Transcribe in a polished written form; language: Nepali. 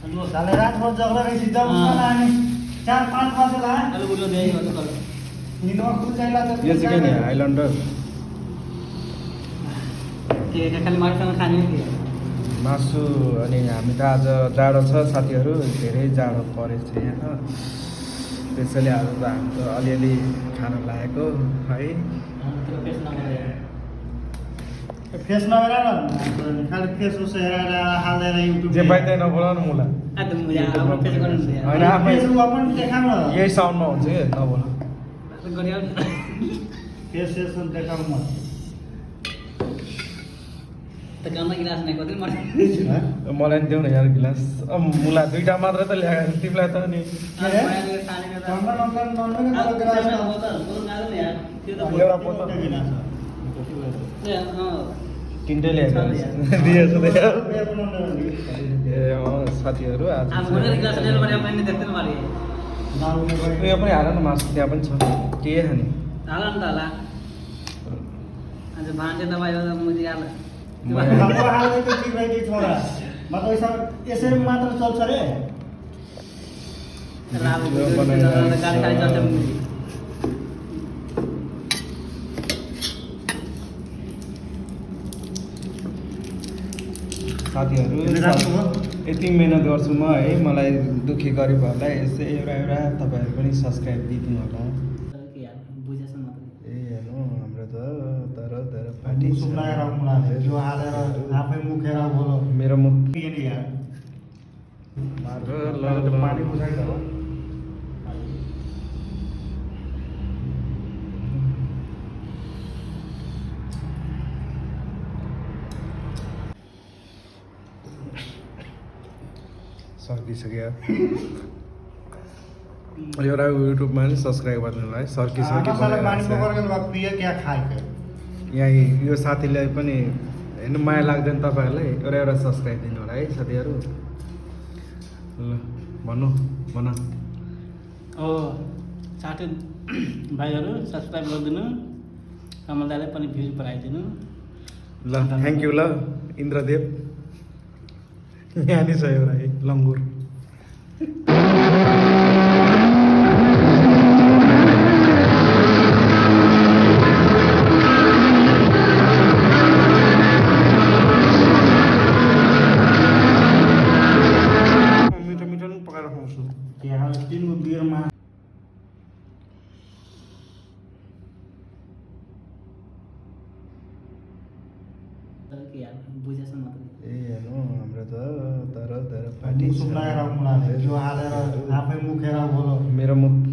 साले रातभर जग्दा रहेछ जग्दा अनि 4-5 बजे ला अलग बुझो दे यो तो कल निनो खुल जाइला त यो चाहिँ के नि हाइल्यान्डर के खाली माछा खाने के मासु अनि हामी त आज जाडो छ साथीहरू धेरै जाडो परेछ यहाँ त्यसैले आज त हामी त अलिअलि खान लागेको है फेस नभएर न खाली फेस उस हेरेर हालेर युट्युब जे पाइँदैन नबोला न मुला आ त मुझे अब फेस गर्नु छ होइन आफै फेस अपन देखाउन यही साउन्डमा हुन्छ कि नबोला गरियो फेस देखाउन म त गाउँमा गिलास नै कति मर्छ मलाई नि देऊ न यार गिलास मुला दुईटा मात्र त ल्याएर तिमीलाई त नि नम्बर एउटा बोतल तिनटै ल्याएको दिएछ त यार ए साथीहरू आज उयो पनि हाल न मासु त्यहाँ पनि छ के खाने यसरी मात्र चल्छ रे साथीहरू यति मिहिनेत गर्छु म है मलाई दुःखी गरिबहरूलाई यसै एउटा तपाईँहरू पनि सब्सक्राइब दिइदिनु होला ए हेर्नु हाम्रो त तर पार्टी जो हालेर आफै मुखेर बोलो मेरो मुख यार पानी बुझाइ त हो सर्किसक्यो एउटा युट्युबमा नि सब्सक्राइब गर्नुलाई सर्की यहाँ यो साथीलाई पनि हेर्नु माया लाग्दैन तपाईँहरूलाई एउटा सब्सक्राइब दिनु होला है साथीहरू ल भन्नु भन साथी भाइहरू सब्सक्राइब गरिदिनु कमल दाइलाई पनि भ्युज बढाइदिनु ल थ्याङ्क यू ल इन्द्रदेव यहाँ नि छ एउटा है लङ्गुर मिठो मिठो पनि पकाएर खुवाउँछु यहाँ 3 गो बियरमा ए हेर्नु हाम्रो त तर पार्टी जो हालेर आफै मुखेर बोलो मेरो मुख